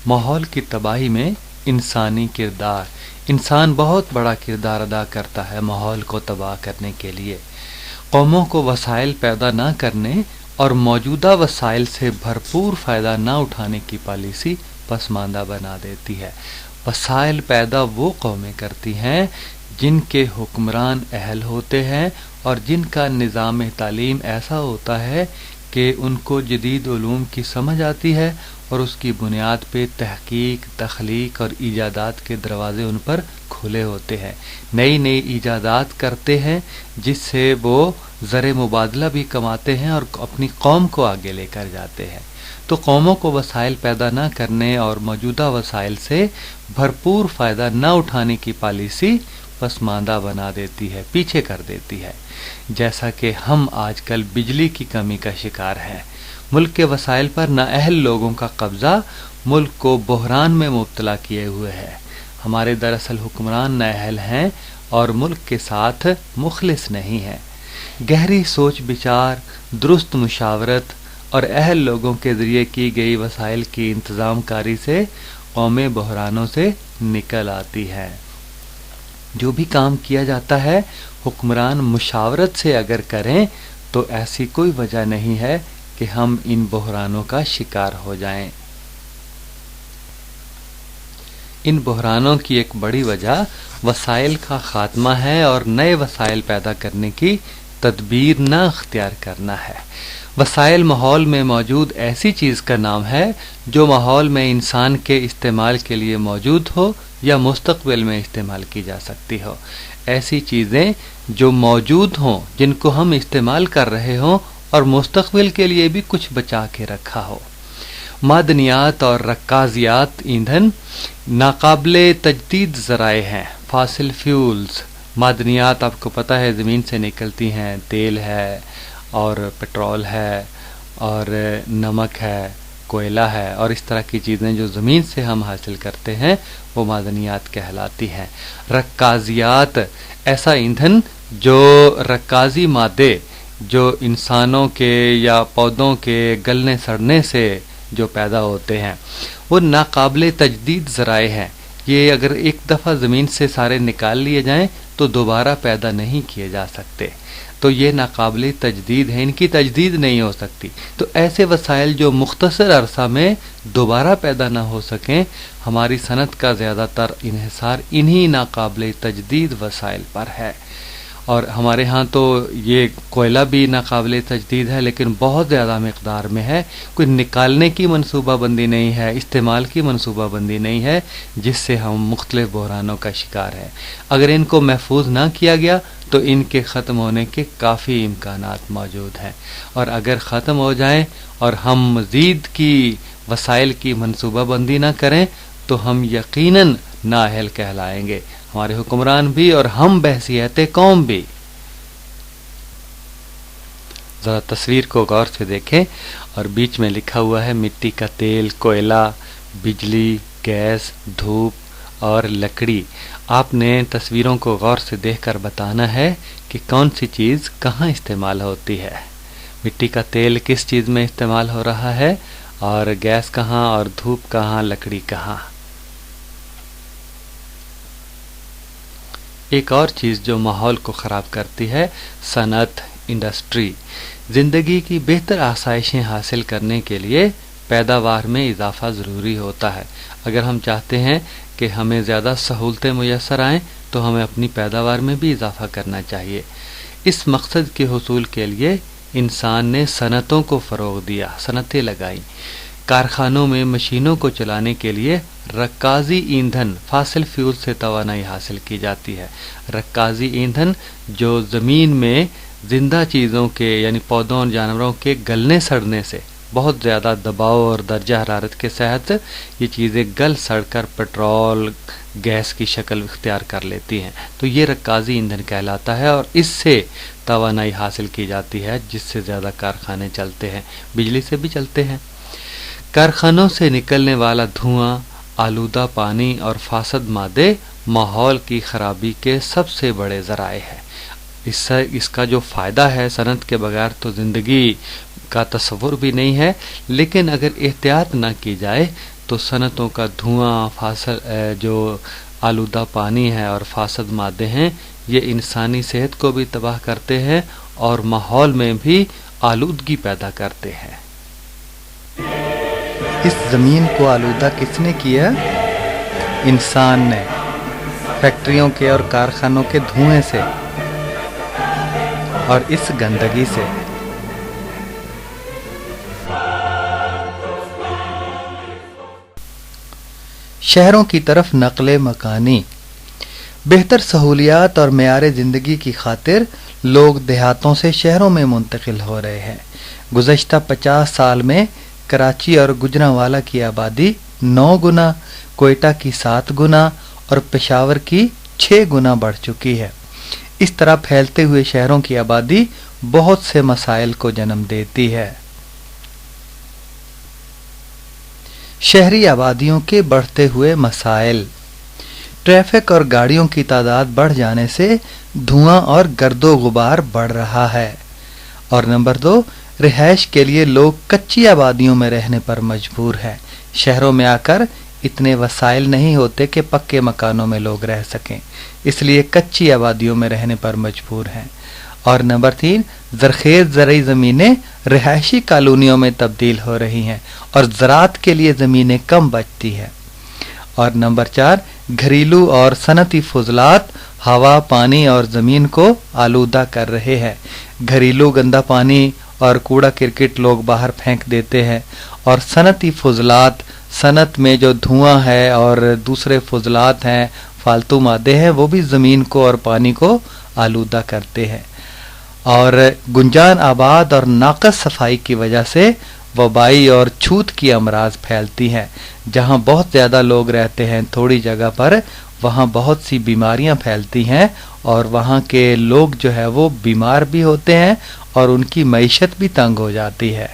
ماحول کی تباہی میں انسانی کردار، انسان بہت بڑا کردار ادا کرتا ہے ماحول کو تباہ کرنے کے لیے۔ قوموں کو وسائل پیدا نہ کرنے اور موجودہ وسائل سے بھرپور فائدہ نہ اٹھانے کی پالیسی پسماندہ بنا دیتی ہے۔ وسائل پیدا وہ قومیں کرتی ہیں جن کے حکمران اہل ہوتے ہیں اور جن کا نظام تعلیم ایسا ہوتا ہے کہ ان کو جدید علوم کی سمجھ آتی ہے اور اس کی بنیاد پہ تحقیق، تخلیق اور ایجادات کے دروازے ان پر کھلے ہوتے ہیں۔ نئی نئی ایجادات کرتے ہیں جس سے وہ زر مبادلہ بھی کماتے ہیں اور اپنی قوم کو آگے لے کر جاتے ہیں۔ تو قوموں کو وسائل پیدا نہ کرنے اور موجودہ وسائل سے بھرپور فائدہ نہ اٹھانے کی پالیسی پسماندہ بنا دیتی ہے، پیچھے کر دیتی ہے۔ جیسا کہ ہم آج کل بجلی کی کمی کا شکار ہیں، ملک کے وسائل پر نااہل لوگوں کا قبضہ ملک کو بحران میں مبتلا کیے ہوئے ہے۔ ہمارے دراصل حکمران نااہل ہیں اور ملک کے ساتھ مخلص نہیں ہیں۔ گہری سوچ بچار، درست مشاورت اور اہل لوگوں کے ذریعے کی گئی وسائل کی انتظام کاری سے قومیں بحرانوں سے نکل آتی ہیں۔ جو بھی کام کیا جاتا ہے حکمران مشاورت سے اگر کریں تو ایسی کوئی وجہ نہیں ہے کہ ہم ان بحرانوں کا شکار ہو جائیں۔ ان بحرانوں کی ایک بڑی وجہ وسائل کا خاتمہ ہے اور نئے وسائل پیدا کرنے کی تدبیر نہ اختیار کرنا ہے۔ وسائل ماحول میں موجود ایسی چیز کا نام ہے جو ماحول میں انسان کے استعمال کے لیے موجود ہو یا مستقبل میں استعمال کی جا سکتی ہو۔ ایسی چیزیں جو موجود ہوں، جن کو ہم استعمال کر رہے ہوں اور مستقبل کے لیے بھی کچھ بچا کے رکھا ہو۔ معدنیات اور رکازیات ایندھن ناقابل تجدید ذرائع ہیں، فاسل فیولز۔ معدنیات آپ کو پتہ ہے زمین سے نکلتی ہیں، تیل ہے اور پٹرول ہے اور نمک ہے، کوئلہ ہے اور اس طرح کی چیزیں جو زمین سے ہم حاصل کرتے ہیں وہ معدنیات کہلاتی ہیں۔ رکازیات ایسا ایندھن جو رکازی مادے جو انسانوں کے یا پودوں کے گلنے سڑنے سے جو پیدا ہوتے ہیں وہ ناقابل تجدید ذرائع ہیں۔ یہ اگر ایک دفعہ زمین سے سارے نکال لیے جائیں تو دوبارہ پیدا نہیں کیے جا سکتے، تو یہ ناقابل تجدید ہیں، ان کی تجدید نہیں ہو سکتی۔ تو ایسے وسائل جو مختصر عرصہ میں دوبارہ پیدا نہ ہو سکیں، ہماری صنعت کا زیادہ تر انحصار انہی ناقابل تجدید وسائل پر ہے۔ اور ہمارے ہاں تو یہ کوئلہ بھی ناقابل تجدید ہے لیکن بہت زیادہ مقدار میں ہے، کوئی نکالنے کی منصوبہ بندی نہیں ہے، استعمال کی منصوبہ بندی نہیں ہے، جس سے ہم مختلف بحرانوں کا شکار ہیں۔ اگر ان کو محفوظ نہ کیا گیا تو ان کے ختم ہونے کے کافی امکانات موجود ہیں، اور اگر ختم ہو جائیں اور ہم مزید کی وسائل کی منصوبہ بندی نہ کریں تو ہم یقیناً نااہل کہلائیں گے، ہمارے حکمران بھی اور ہم بحیثیت قوم بھی۔ ذرا تصویر کو غور سے دیکھیں اور بیچ میں لکھا ہوا ہے مٹی کا تیل، کوئلہ، بجلی، گیس، دھوپ اور لکڑی۔ آپ نے تصویروں کو غور سے دیکھ کر بتانا ہے کہ کون سی چیز کہاں استعمال ہوتی ہے۔ مٹی کا تیل کس چیز میں استعمال ہو رہا ہے اور گیس کہاں اور دھوپ کہاں، لکڑی کہاں۔ ایک اور چیز جو ماحول کو خراب کرتی ہے، صنعت، انڈسٹری۔ زندگی کی بہتر آسائشیں حاصل کرنے کے لیے پیداوار میں اضافہ ضروری ہوتا ہے۔ اگر ہم چاہتے ہیں کہ ہمیں زیادہ سہولتیں میسر آئیں تو ہمیں اپنی پیداوار میں بھی اضافہ کرنا چاہیے۔ اس مقصد کے حصول کے لیے انسان نے صنعتوں کو فروغ دیا، صنعتیں لگائیں۔ کارخانوں میں مشینوں کو چلانے کے لیے رکازی ایندھن، فاسل فیول سے توانائی حاصل کی جاتی ہے۔ رکازی ایندھن جو زمین میں زندہ چیزوں کے یعنی پودوں اور جانوروں کے گلنے سڑنے سے بہت زیادہ دباؤ اور درجہ حرارت کے تحت یہ چیزیں گل سڑ کر پٹرول، گیس کی شکل اختیار کر لیتی ہیں، تو یہ رکازی ایندھن کہلاتا ہے اور اس سے توانائی حاصل کی جاتی ہے، جس سے زیادہ کارخانے چلتے ہیں، بجلی سے بھی چلتے ہیں۔ کارخانوں سے نکلنے والا دھواں، آلودہ پانی اور فاسد مادے ماحول کی خرابی کے سب سے بڑے ذرائع ہیں۔ اس کا جو فائدہ ہے صنعت کے بغیر تو زندگی کا تصور بھی نہیں ہے، لیکن اگر احتیاط نہ کی جائے تو صنعتوں کا دھواں، جو آلودہ پانی ہے اور فاسد مادے ہیں، یہ انسانی صحت کو بھی تباہ کرتے ہیں اور ماحول میں بھی آلودگی پیدا کرتے ہیں۔ اس زمین کو آلودہ کس نے کیا؟ انسان نے، فیکٹریوں کے اور کارخانوں کے دھوئیں سے اور اس گندگی سے۔ شہروں کی طرف نقل مکانی۔ بہتر سہولیات اور معیار زندگی کی خاطر لوگ دیہاتوں سے شہروں میں منتقل ہو رہے ہیں۔ گزشتہ 50 سال میں کراچی اور گجرانوالہ کی آبادی 9 گنا، کوئٹہ کی 7 گنا اور پشاور کی 6 گنا بڑھ چکی ہے۔ اس طرح پھیلتے ہوئے شہروں کی آبادی بہت سے مسائل کو جنم دیتی ہے۔ شہری آبادیوں کے بڑھتے ہوئے مسائل۔ ٹریفک اور گاڑیوں کی تعداد بڑھ جانے سے دھواں اور گرد و غبار بڑھ رہا ہے۔ اور نمبر 2، رہائش کے لیے لوگ کچی آبادیوں میں رہنے پر مجبور ہیں۔ شہروں میں آ کر اتنے وسائل نہیں ہوتے کہ پکے مکانوں میں لوگ رہ سکیں، اس لیے کچی آبادیوں میں رہنے پر مجبور ہیں۔ اور نمبر 3، زرخیز زرعی زمینیں رہائشی کالونیوں میں تبدیل ہو رہی ہیں اور زراعت کے لیے زمینیں کم بچتی ہیں۔ اور نمبر 4، گھریلو اور صنعتی فضلات ہوا، پانی اور زمین کو آلودہ کر رہے ہیں۔ گھریلو گندا پانی اور کوڑا کرکٹ لوگ باہر پھینک دیتے ہیں، اور صنعتی فضلات، صنعت میں جو دھواں ہے اور دوسرے فضلات ہیں، فالتو مادے ہیں، وہ بھی زمین کو اور پانی کو آلودہ کرتے ہیں۔ اور گنجان آباد اور ناقص صفائی کی وجہ سے وبائی اور چھوت کی امراض پھیلتی ہیں۔ جہاں بہت زیادہ لوگ رہتے ہیں تھوڑی جگہ پر، وہاں بہت سی بیماریاں پھیلتی ہیں اور وہاں کے لوگ جو ہے وہ بیمار بھی ہوتے ہیں اور ان کی معیشت بھی تنگ ہو جاتی ہے۔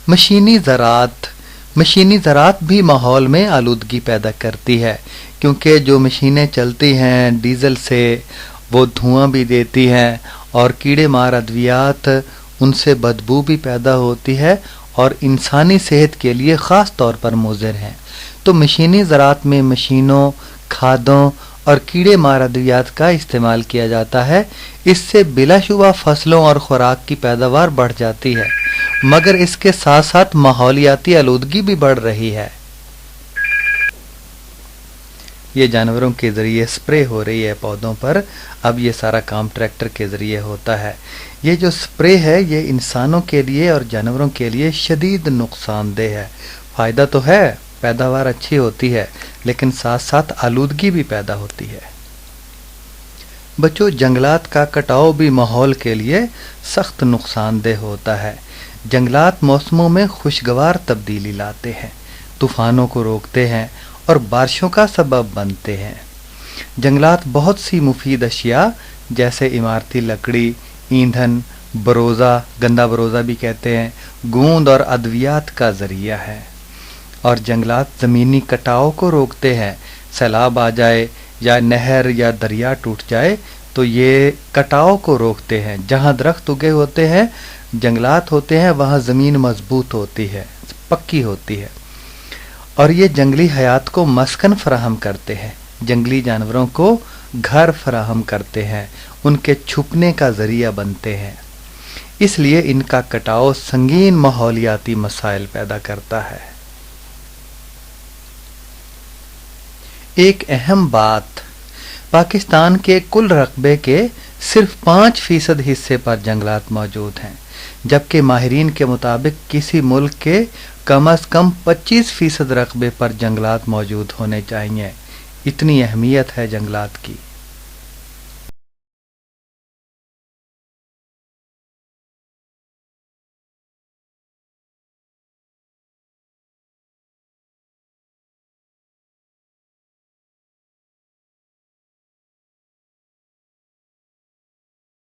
مشینی زراعت۔ مشینی زراعت بھی ماحول میں آلودگی پیدا کرتی ہے، کیونکہ جو مشینیں چلتی ہیں ڈیزل سے، وہ دھواں بھی دیتی ہیں اور کیڑے مار ادویات، ان سے بدبو بھی پیدا ہوتی ہے اور انسانی صحت کے لیے خاص طور پر مضر ہیں۔ تو مشینی زراعت میں مشینوں، کھادوں اور کیڑے مار ادویات کا استعمال کیا جاتا ہے۔ اس سے بلا شبہ فصلوں اور خوراک کی پیداوار بڑھ جاتی ہے، مگر اس کے ساتھ ساتھ ماحولیاتی آلودگی بھی بڑھ رہی ہے۔ یہ جانوروں کے ذریعے سپرے ہو رہی ہے پودوں پر، اب یہ سارا کام ٹریکٹر کے ذریعے ہوتا ہے۔ یہ جو سپرے ہے یہ انسانوں کے لیے اور جانوروں کے لیے شدید نقصان دہ ہے۔ فائدہ تو ہے، پیداوار اچھی ہوتی ہے، لیکن ساتھ ساتھ آلودگی بھی پیدا ہوتی ہے۔ بچوں، جنگلات کا کٹاؤ بھی ماحول کے لیے سخت نقصان دہ ہوتا ہے۔ جنگلات موسموں میں خوشگوار تبدیلی لاتے ہیں، طوفانوں کو روکتے ہیں اور بارشوں کا سبب بنتے ہیں۔ جنگلات بہت سی مفید اشیاء جیسے عمارتی لکڑی، ایندھن، بروزہ، گندا بروزہ بھی کہتے ہیں، گوند اور ادویات کا ذریعہ ہے۔ اور جنگلات زمینی کٹاؤ کو روکتے ہیں۔ سیلاب آ جائے یا نہر یا دریا ٹوٹ جائے تو یہ کٹاؤ کو روکتے ہیں۔ جہاں درخت اگے ہوتے ہیں، جنگلات ہوتے ہیں، وہاں زمین مضبوط ہوتی ہے، پکی ہوتی ہے، اور یہ جنگلی حیات کو مسکن فراہم کرتے ہیں، جنگلی جانوروں کو گھر فراہم کرتے ہیں، ان کے چھپنے کا ذریعہ بنتے ہیں۔ اس لیے ان کا کٹاؤ سنگین ماحولیاتی مسائل پیدا کرتا ہے۔ ایک اہم بات، پاکستان کے کل رقبے کے صرف 5% حصے پر جنگلات موجود ہیں، جبکہ ماہرین کے مطابق کسی ملک کے کم از کم 25% رقبے پر جنگلات موجود ہونے چاہیے۔ اتنی اہمیت ہے جنگلات کی۔